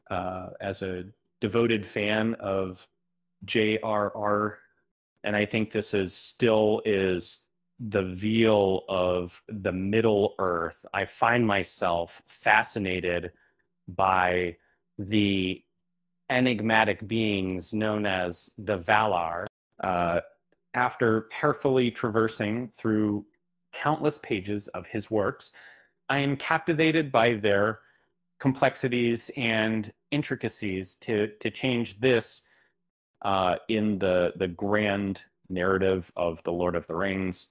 as a devoted fan of J.R.R., and I think this still is the veil of the Middle Earth. I find myself fascinated by the enigmatic beings known as the Valar. Uh, After carefully traversing through countless pages of his works, I am captivated by their complexities and intricacies to change this in the grand narrative of the Lord of the Rings.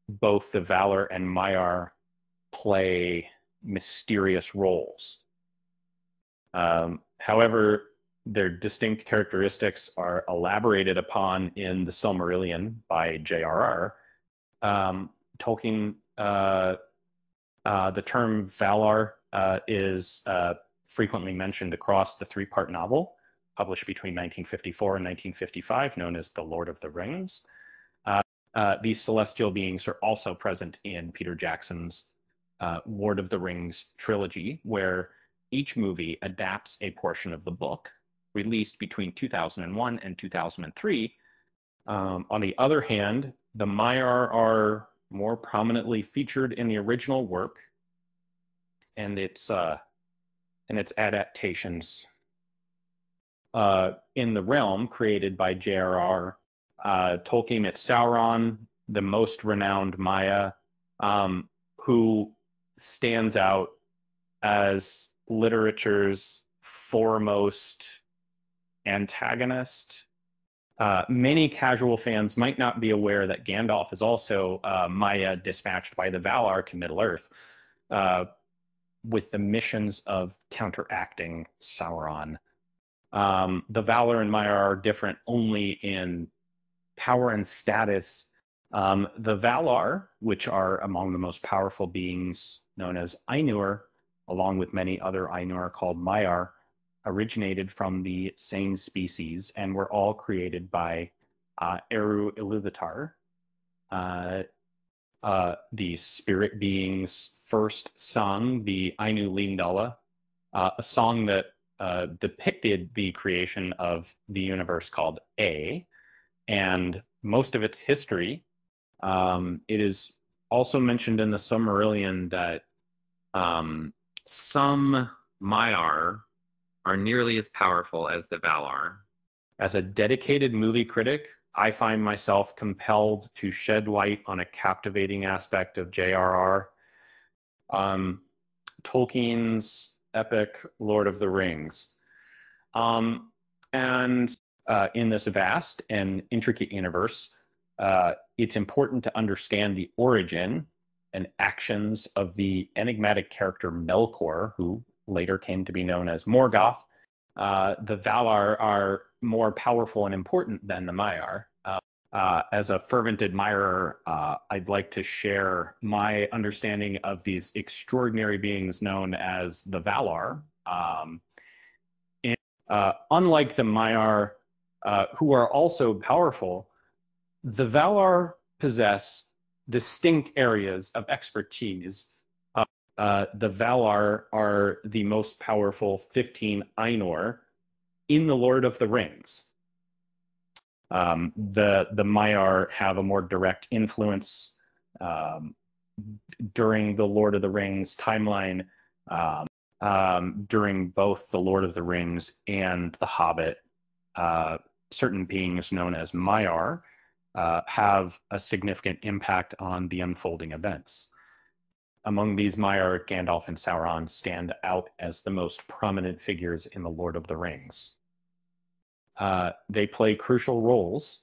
Both the Valar and Maiar play mysterious roles. However, their distinct characteristics are elaborated upon in the Silmarillion by J.R.R. Tolkien, the term Valar is frequently mentioned across the three-part novel published between 1954 and 1955, known as The Lord of the Rings. These celestial beings are also present in Peter Jackson's Lord of the Rings trilogy, where each movie adapts a portion of the book, released between 2001 and 2003. On the other hand, the Maiar are more prominently featured in the original work and its adaptations. In the realm created by J.R.R., Tolkien met Sauron, the most renowned Maya, who stands out as literature's foremost antagonist. Many casual fans might not be aware that Gandalf is also Maya dispatched by the Valar to Middle-earth with the missions of counteracting Sauron. The Valar and Maiar are different only in power and status. The Valar, which are among the most powerful beings known as Ainur, along with many other Ainur called Maiar, originated from the same species and were all created by Eru Ilúvatar, the spirit being's first song, the Ainu Líndala, a song that depicted the creation of the universe called A, and most of its history. It is also mentioned in the Silmarillion that some Maiar are nearly as powerful as the Valar. As a dedicated movie critic, I find myself compelled to shed light on a captivating aspect of J.R.R. Tolkien's epic Lord of the Rings. And in this vast and intricate universe, it's important to understand the origin and actions of the enigmatic character Melkor, who later came to be known as Morgoth. The Valar are more powerful and important than the Maiar. As a fervent admirer, I'd like to share my understanding of these extraordinary beings known as the Valar. Unlike the Maiar, who are also powerful, the Valar possess distinct areas of expertise. The Valar are the most powerful 15 Ainur in the Lord of the Rings. The Maiar have a more direct influence during the Lord of the Rings timeline, during both the Lord of the Rings and the Hobbit. Certain beings known as Maiar have a significant impact on the unfolding events. Among these Maiar, Gandalf and Sauron stand out as the most prominent figures in the Lord of the Rings. They play crucial roles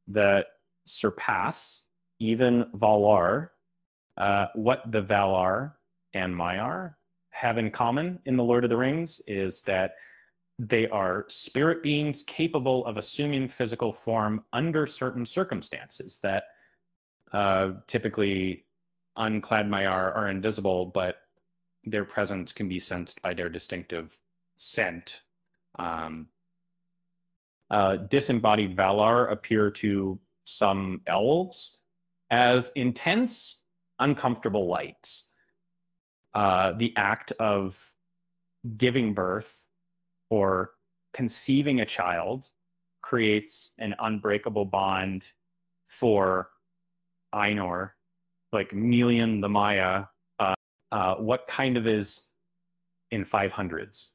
that surpass even Valar. What the Valar and Maiar have in common in the Lord of the Rings is that they are spirit beings capable of assuming physical form under certain circumstances that typically unclad Maiar are invisible, but their presence can be sensed by their distinctive scent. Disembodied Valar appear to some elves as intense, uncomfortable lights. The act of giving birth or conceiving a child creates an unbreakable bond for Ainur, like Melian the Maya, what kind of is in 500s?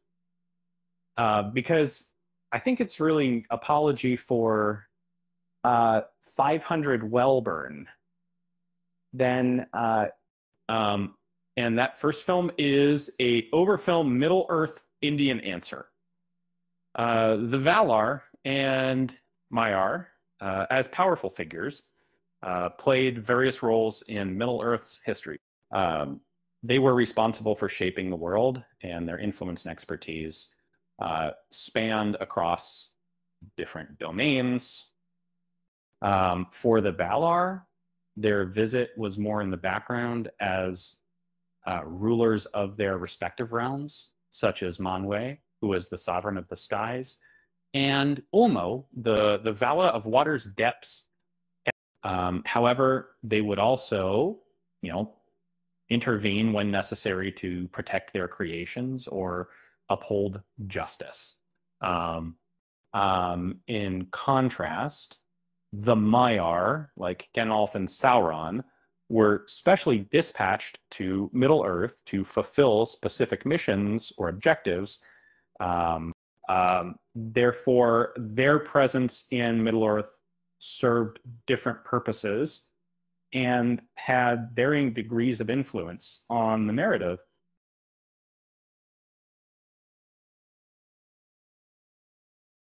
Because I think it's really apology for 500 Wellburn. Then, and that first film is a overfilm Middle Earth Indian answer. The Valar and Maiar, as powerful figures, played various roles in Middle Earth's history. They were responsible for shaping the world, and their influence and expertise spanned across different domains. For the Valar, their visit was more in the background as rulers of their respective realms, such as Manwë, who was the sovereign of the skies, and Ulmo, the Vala of water's depths. However, they would also, intervene when necessary to protect their creations or uphold justice. In contrast, the Maiar, like Gandalf and Sauron, were specially dispatched to Middle Earth to fulfill specific missions or objectives. Therefore, their presence in Middle Earth served different purposes and had varying degrees of influence on the narrative